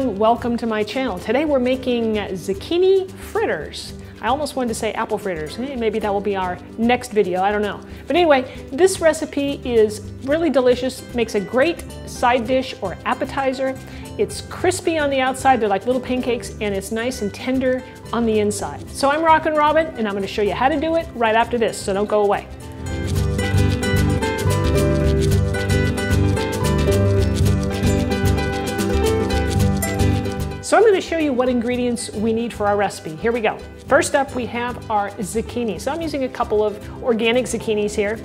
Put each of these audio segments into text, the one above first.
everyone, welcome to my channel. Today we're making zucchini fritters. I almost wanted to say apple fritters. Maybe that will be our next video, I don't know. But anyway, this recipe is really delicious, makes a great side dish or appetizer. It's crispy on the outside, they're like little pancakes, and it's nice and tender on the inside. So I'm Rockin' Robin, and I'm going to show you how to do it right after this, so don't go away. So I'm going to show you what ingredients we need for our recipe. Here we go. First up, we have our zucchini. So I'm using a couple of organic zucchinis here.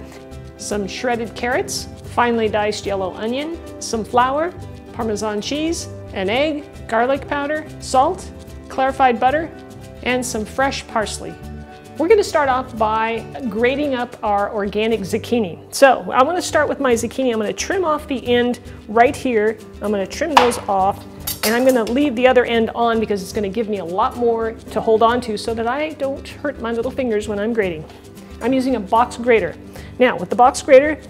Some shredded carrots, finely diced yellow onion, some flour, parmesan cheese, an egg, garlic powder, salt, clarified butter, and some fresh parsley. We're going to start off by grating up our organic zucchini. So I'm going to start with my zucchini. I'm going to trim off the end right here. I'm going to trim those off. And I'm going to leave the other end on because it's going to give me a lot more to hold on to so that I don't hurt my little fingers when I'm grating. I'm using a box grater. Now with the box grater,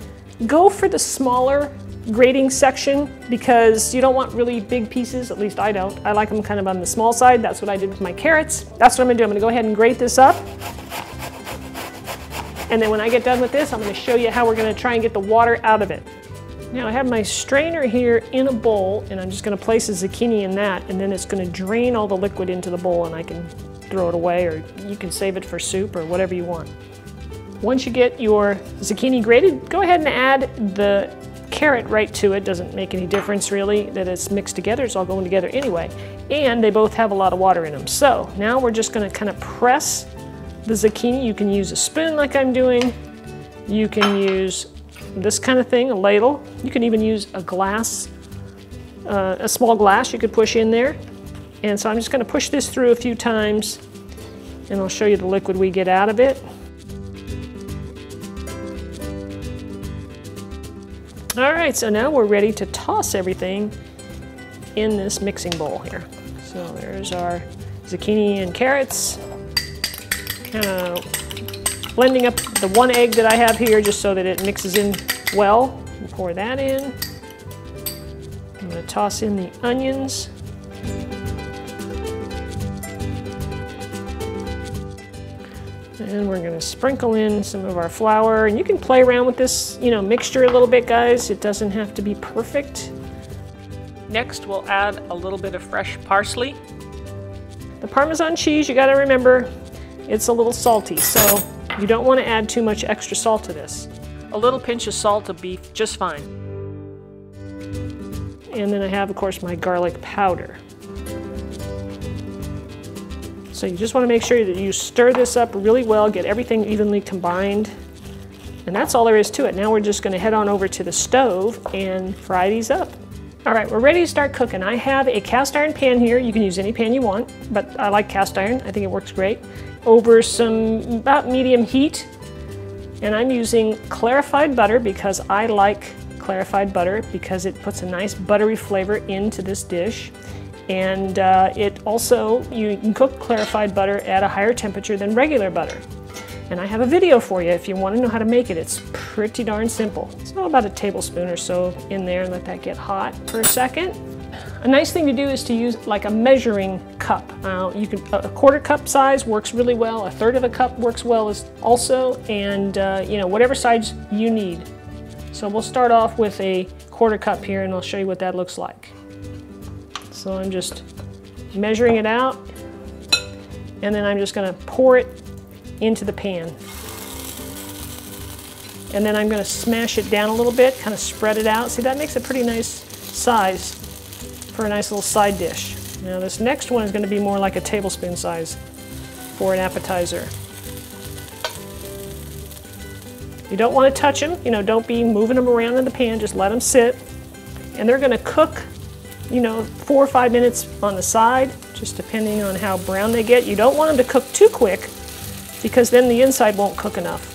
go for the smaller grating section because you don't want really big pieces, at least I don't. I like them kind of on the small side. That's what I did with my carrots. That's what I'm going to do. I'm going to go ahead and grate this up. And then when I get done with this, I'm going to show you how we're going to try and get the water out of it. Now I have my strainer here in a bowl, and I'm just going to place a zucchini in that, and then it's going to drain all the liquid into the bowl, and I can throw it away, or you can save it for soup or whatever you want. Once you get your zucchini grated, go ahead and add the carrot right to it. Doesn't make any difference really that it's mixed together, it's all going together anyway, and they both have a lot of water in them. So now we're just going to kind of press the zucchini. You can use a spoon like I'm doing, you can use this kind of thing, a ladle. You can even use a glass, a small glass you could push in there. And so I'm just going to push this through a few times, and I'll show you the liquid we get out of it. All right, so now we're ready to toss everything in this mixing bowl here. So there's our zucchini and carrots. Kind of blending up the one egg that I have here just so that it mixes in well. Pour that in. I'm going to toss in the onions. And we're going to sprinkle in some of our flour. And you can play around with this, mixture a little bit, guys. It doesn't have to be perfect. Next, we'll add a little bit of fresh parsley. The Parmesan cheese, you got to remember, it's a little salty, so you don't want to add too much extra salt to this. A little pinch of salt will be just fine. And then I have, of course, my garlic powder. So you just want to make sure that you stir this up really well, get everything evenly combined. And that's all there is to it. Now we're just going to head on over to the stove and fry these up. All right, we're ready to start cooking. I have a cast iron pan here. You can use any pan you want, but I like cast iron. I think it works great. Over some about medium heat, and I'm using clarified butter because I like clarified butter because it puts a nice buttery flavor into this dish. And it also, you can cook clarified butter at a higher temperature than regular butter. And I have a video for you if you want to know how to make it. It's pretty darn simple. So about a tablespoon or so in there, and let that get hot for a second. A nice thing to do is to use like a measuring cup. You can, a quarter cup size works really well. A third of a cup works well also, and whatever size you need. So we'll start off with a quarter cup here, and I'll show you what that looks like. So I'm just measuring it out, and then I'm just going to pour it into the pan. And then I'm going to smash it down a little bit, kind of spread it out. See, that makes a pretty nice size for a nice little side dish. Now this next one is going to be more like a tablespoon size for an appetizer. You don't want to touch them, don't be moving them around in the pan, just let them sit. And they're going to cook, 4 or 5 minutes on the side, just depending on how brown they get. You don't want them to cook too quick because then the inside won't cook enough.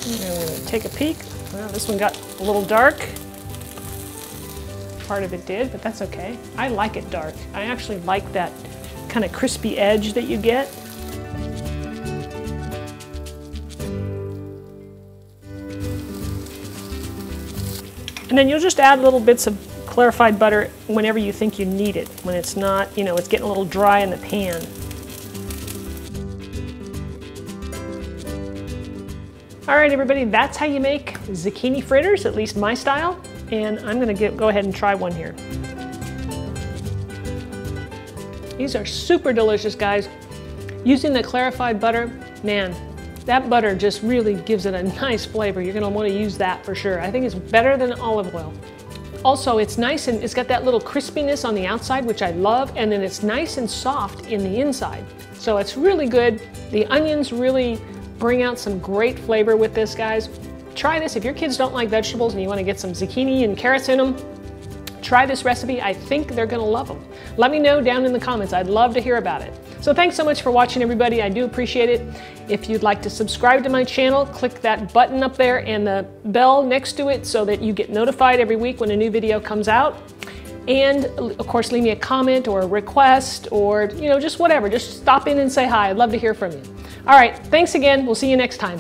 I'm going to take a peek. Well, this one got a little dark. Part of it did, but that's okay. I like it dark. I actually like that kind of crispy edge that you get. And then you'll just add little bits of clarified butter whenever you think you need it, when it's not, you know, it's getting a little dry in the pan. All right, everybody, that's how you make zucchini fritters, at least my style. And I'm gonna go ahead and try one here. These are super delicious, guys. Using the clarified butter, man, that butter just really gives it a nice flavor. You're gonna wanna use that for sure. I think it's better than olive oil. Also, it's nice and it's got that little crispiness on the outside, which I love, and then it's nice and soft in the inside. So it's really good. The onions really bring out some great flavor with this, guys. Try this. If your kids don't like vegetables and you want to get some zucchini and carrots in them, try this recipe. I think they're going to love them. Let me know down in the comments. I'd love to hear about it. So thanks so much for watching, everybody. I do appreciate it. If you'd like to subscribe to my channel, click that button up there and the bell next to it so that you get notified every week when a new video comes out. And of course, leave me a comment or a request or, you know, just whatever. Just stop in and say hi. I'd love to hear from you. All right, thanks again. We'll see you next time.